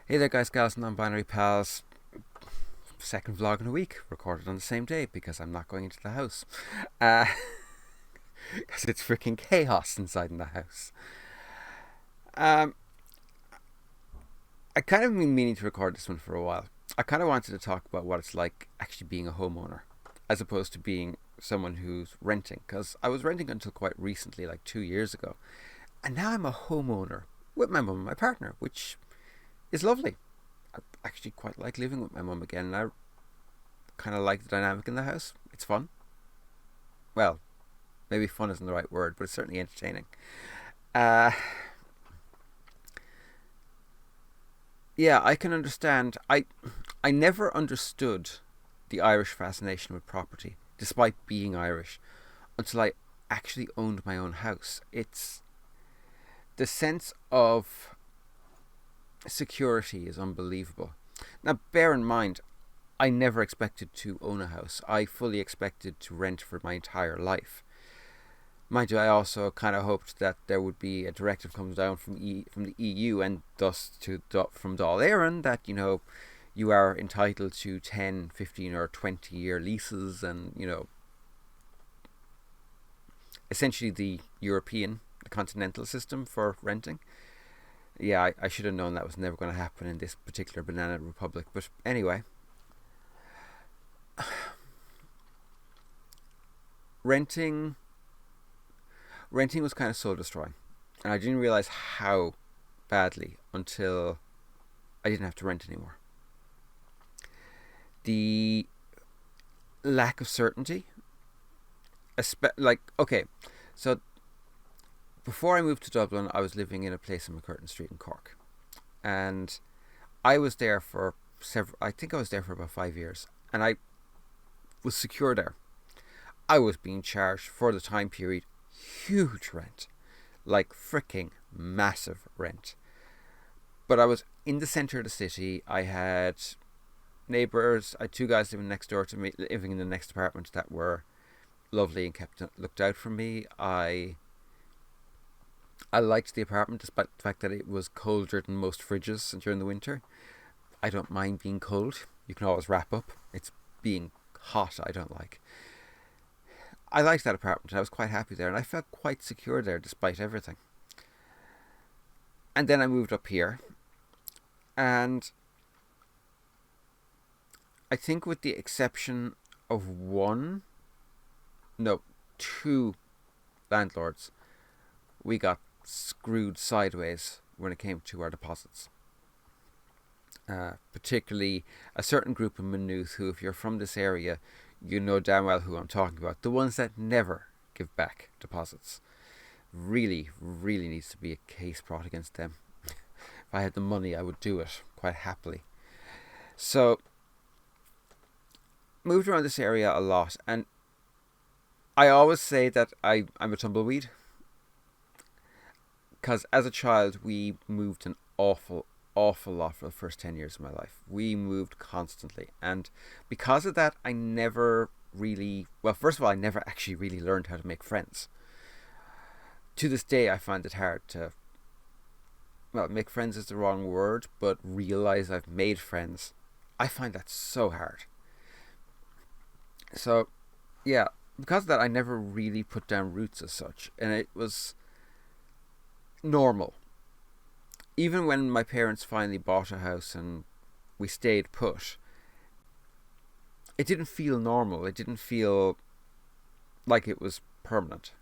Hey there, guys, gals, non-binary pals. Second vlog in a week, recorded on the same day because I'm not going into the house. Because it's freaking chaos inside in the house. Um, I kind of been meaning to record this one for a while. I kind of wanted to talk about what it's like actually being a homeowner, as opposed to being someone who's renting. Because I was renting until quite recently, like 2 years ago, and now I'm a homeowner with my mum and my partner, which is lovely. I actually quite like living with my mum again, and I kind of like the dynamic in the house. It's fun. Well, maybe fun isn't the right word, but it's certainly entertaining. Uh, yeah, I can understand. I never understood the Irish fascination with property, despite being Irish, until I actually owned my own house. It's the sense of security is unbelievable. Now, bear in mind, I never expected to own a house. I fully expected to rent for my entire life. Mind you, I also kind of hoped that there would be a directive comes down from the EU and thus from Dáil Éireann that you are entitled to 10, 15 or 20-year leases, and essentially the continental system for renting. Yeah, I should have known that was never going to happen in this particular banana republic. But anyway, renting renting was kind of soul destroying, and I didn't realize how badly until I didn't have to rent anymore. The lack of certainty, okay, so before I moved to Dublin, I was living in a place in McCurtain Street in Cork, and I was there for several. I think I was there for about 5 years, and I was secure there. I was being charged for the time period huge rent, like freaking massive rent. But I was in the centre of the city. I had neighbours. I had two guys living next door to me, living in the next apartment, that were lovely and looked out for me. I liked the apartment despite the fact that it was colder than most fridges during the winter. I don't mind being cold. You can always wrap up. It's being hot I don't like. I liked that apartment. I was quite happy there, and I felt quite secure there despite everything. And then I moved up here, and I think with the exception of two landlords, we got screwed sideways when it came to our deposits. Particularly a certain group in Maynooth who, if you're from this area, you know damn well who I'm talking about. The ones that never give back deposits. Really, really needs to be a case brought against them. If I had the money, I would do it quite happily. So, moved around this area a lot, and I always say that I'm a tumbleweed, because as a child we moved an awful lot for the first 10 years of my life. We moved constantly, and because of that I never really, well, first of all, I never actually really learned how to make friends. To this day I find it hard to, well, make friends is the wrong word, but realize I've made friends. I find that so hard. So yeah, because of that I never really put down roots as such, and it was normal. Even when my parents finally bought a house and we stayed put, it didn't feel normal. It didn't feel like it was permanent.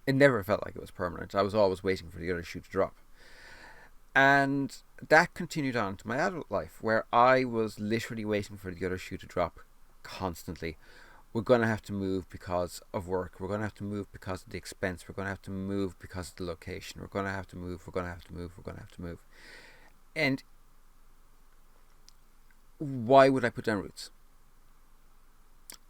It never felt like it was permanent. I was always waiting for the other shoe to drop. And that continued on to my adult life, where I was literally waiting for the other shoe to drop constantly. We're going to have to move because of work. We're going to have to move because of the expense. We're going to have to move because of the location. We're going to have to move. We're going to have to move. We're going to have to move. And why would I put down roots?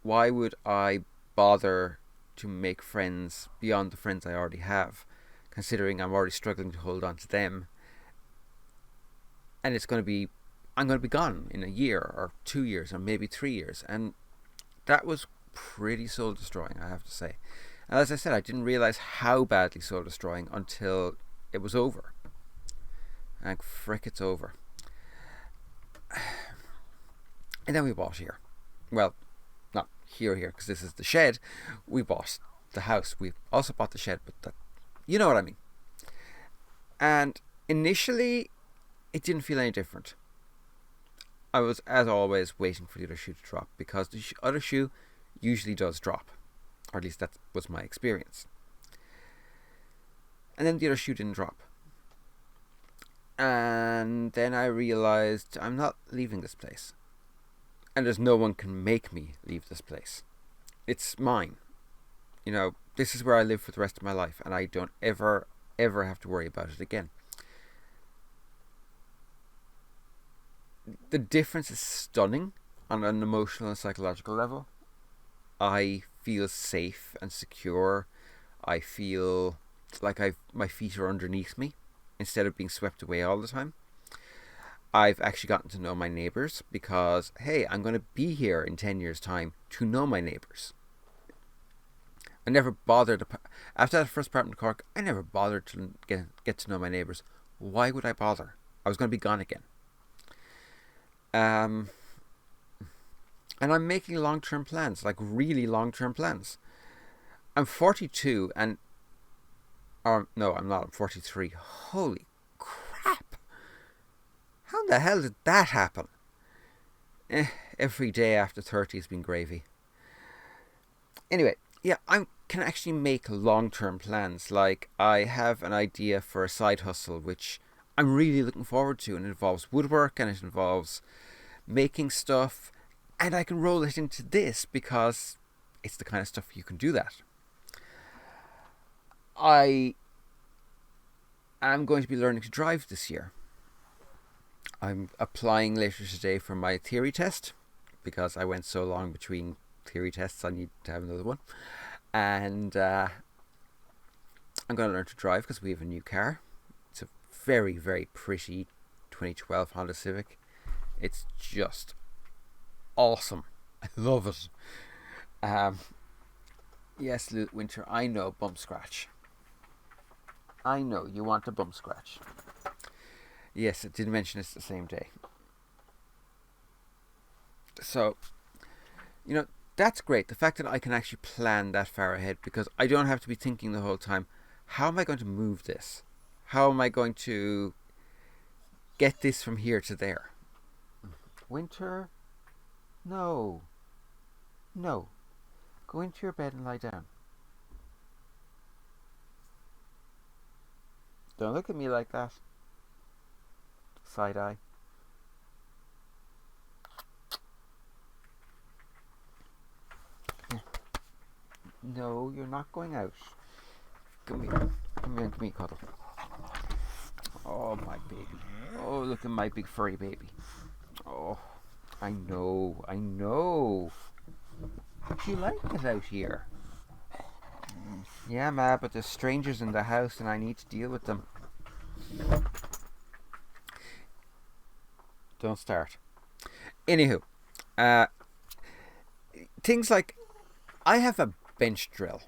Why would I bother to make friends beyond the friends I already have, considering I'm already struggling to hold on to them? And I'm going to be gone in a year or 2 years or maybe 3 years. And that was pretty soul destroying, I have to say. And as I said, I didn't realize how badly soul destroying until it was over. and frick, it's over. And then we bought here. Well, not here, because this is the shed. We bought the house. We also bought the shed, but you know what I mean. And initially, it didn't feel any different. I was, as always, waiting for the other shoe to drop, because the other shoe usually does drop. Or at least that was my experience. And then the other shoe didn't drop. And then I realized I'm not leaving this place. And there's no one can make me leave this place. It's mine. You know, this is where I live for the rest of my life, and I don't ever have to worry about it again. The difference is stunning on an emotional and psychological level. I feel safe and secure. I feel like my feet are underneath me instead of being swept away all the time. I've actually gotten to know my neighbours because, hey, I'm going to be here in 10 years' time to know my neighbours. I never bothered, after that first apartment in Cork, I never bothered to get to know my neighbours. Why would I bother? I was going to be gone again. And I'm making long-term plans, like really long-term plans. I'm 42 and... no, I'm not. I'm 43. Holy crap. How the hell did that happen? Every day after 30 has been gravy. Anyway, yeah, I can actually make long-term plans. Like, I have an idea for a side hustle, which I'm really looking forward to. And it involves woodwork, and it involves making stuff. And I can roll it into this because it's the kind of stuff you can do that. I am going to be learning to drive this year. I'm applying later today for my theory test because I went so long between theory tests, I need to have another one. And I'm going to learn to drive because we have a new car. It's a very, very pretty 2012 Honda Civic. It's just awesome. I love it. Yes, Winter, I know, bump scratch. I know, you want a bump scratch. Yes, I did mention it's the same day. So, you know, that's great. The fact that I can actually plan that far ahead, because I don't have to be thinking the whole time, how am I going to move this? How am I going to get this from here to there? Winter? No. No. Go into your bed and lie down. Don't look at me like that. Side eye. No, you're not going out. Come here. Come here and give me a cuddle. Oh, my baby. Oh, look at my big furry baby. Oh, I know. I know. But you like it out here. Yeah, Ma, but there's strangers in the house and I need to deal with them. Don't start. Anywho, things like, I have a bench drill.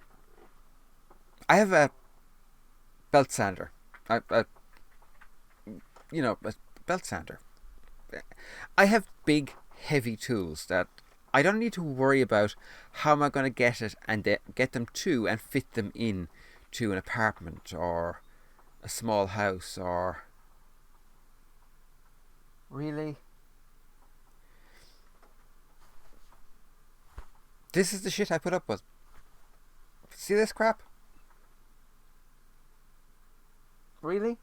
I have a belt sander. A belt sander. I have big, heavy tools that I don't need to worry about how am I going to get it and get them to and fit them in to an apartment or a small house or... Really? This is the shit I put up with. See this crap? Really?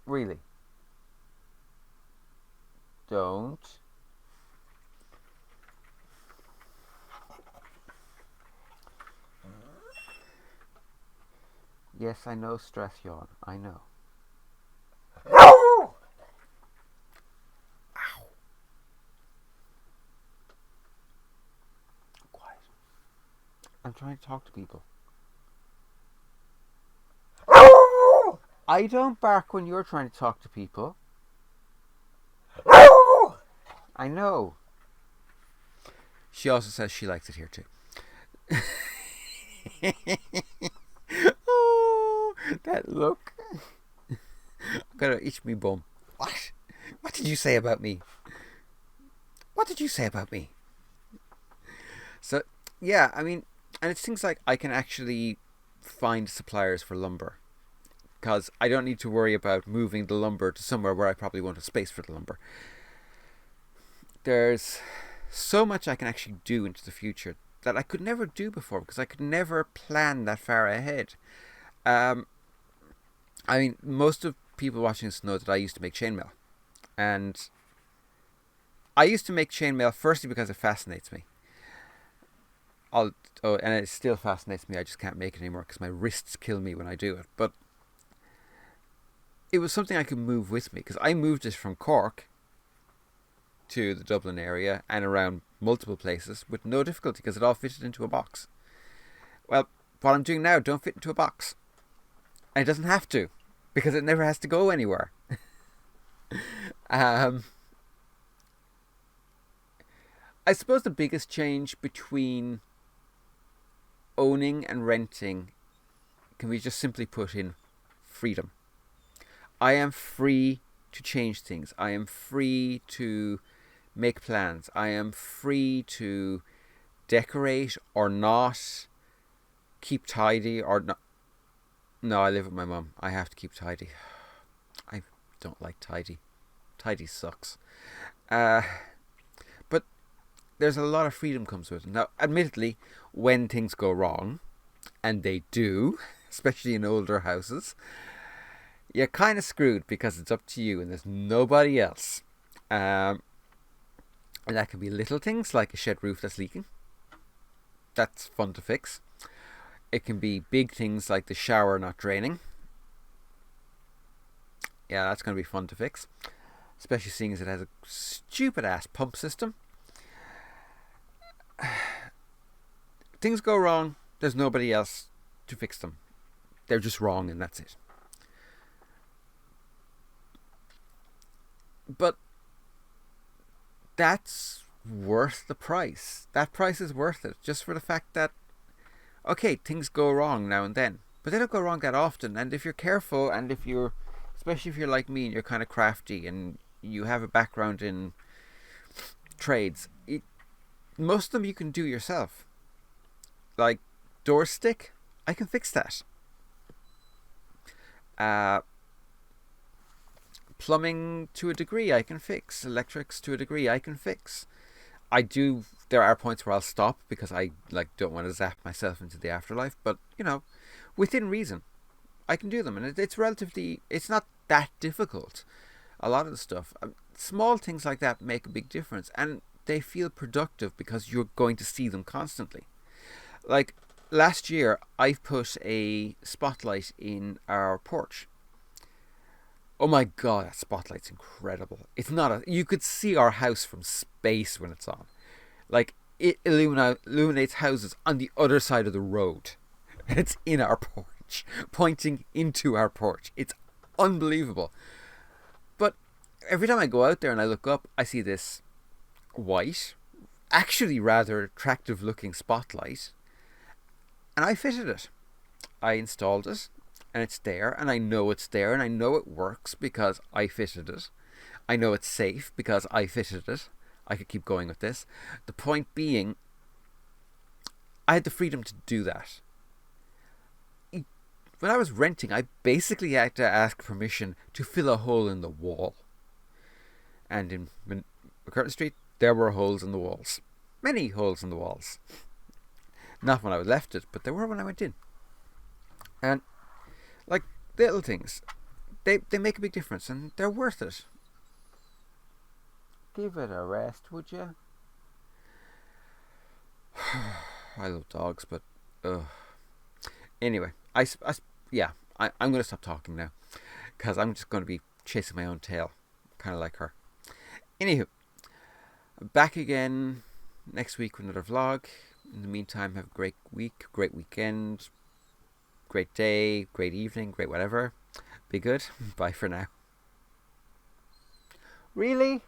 Really? Don't. Yes, I know, stress yawn. I know. Ow! Quiet. I'm trying to talk to people. I don't bark when you're trying to talk to people. I know. She also says she likes it here too. Oh, that look. I'm gonna itch me bum. What? What did you say about me? What did you say about me? So, yeah, I mean, and it's things like I can actually find suppliers for lumber. Because I don't need to worry about moving the lumber to somewhere where I probably won't have space for the lumber. There's so much I can actually do into the future that I could never do before because I could never plan that far ahead. I mean, most of people watching this know that I used to make chainmail. And I used to make chainmail firstly because it fascinates me. And it still fascinates me. I just can't make it anymore because my wrists kill me when I do it. But it was something I could move with me because I moved it from Cork to the Dublin area and around multiple places with no difficulty because it all fitted into a box. Well, what I'm doing now don't fit into a box. And it doesn't have to because it never has to go anywhere. I suppose the biggest change between owning and renting can be just simply put in freedom. I am free to change things. I am free to make plans. I am free to decorate or not, keep tidy or not. No, I live with my mum. I have to keep tidy. I don't like tidy. Tidy sucks. But there's a lot of freedom comes with it. Now, admittedly, when things go wrong, and they do, especially in older houses, you're kind of screwed because it's up to you and there's nobody else. And that can be little things like a shed roof that's leaking. That's fun to fix. It can be big things like the shower not draining. Yeah, that's going to be fun to fix. Especially seeing as it has a stupid ass pump system. Things go wrong, there's nobody else to fix them. They're just wrong and that's it. But that's worth the price. That price is worth it just for the fact that, okay, things go wrong now and then, but they don't go wrong that often. And if you're careful, and if you're, especially if you're like me and you're kind of crafty and you have a background in trades, most of them you can do yourself. Like door stick, I can fix that. Plumbing to a degree I can fix. Electrics to a degree I can fix. There are points where I'll stop because I don't want to zap myself into the afterlife, but within reason I can do them, and it's not that difficult. A lot of the stuff, small things like that make a big difference, and they feel productive because you're going to see them constantly. Like last year I've put a spotlight in our porch. Oh my god, that spotlight's incredible. You could see our house from space when it's on. Like, it illuminates houses on the other side of the road. It's in our porch, pointing into our porch. It's unbelievable. But every time I go out there and I look up, I see this white, actually rather attractive looking spotlight. And I fitted it. I installed it. And it's there, and I know it's there, and I know it works because I fitted it. I know it's safe because I fitted it. I could keep going with this. The point being, I had the freedom to do that. When I was renting, I basically had to ask permission to fill a hole in the wall. And in McCurtain Street, there were holes in the walls. Many holes in the walls. Not when I left it, but there were when I went in. And like little things, they make a big difference, and they're worth it. Give it a rest, would you? I love dogs, but anyway, I'm going to stop talking now because I'm just going to be chasing my own tail, kind of like her. Anywho, back again next week with another vlog. In the meantime, have a great week, great weekend. Great day, great evening, great whatever. Be good. Bye for now. Really?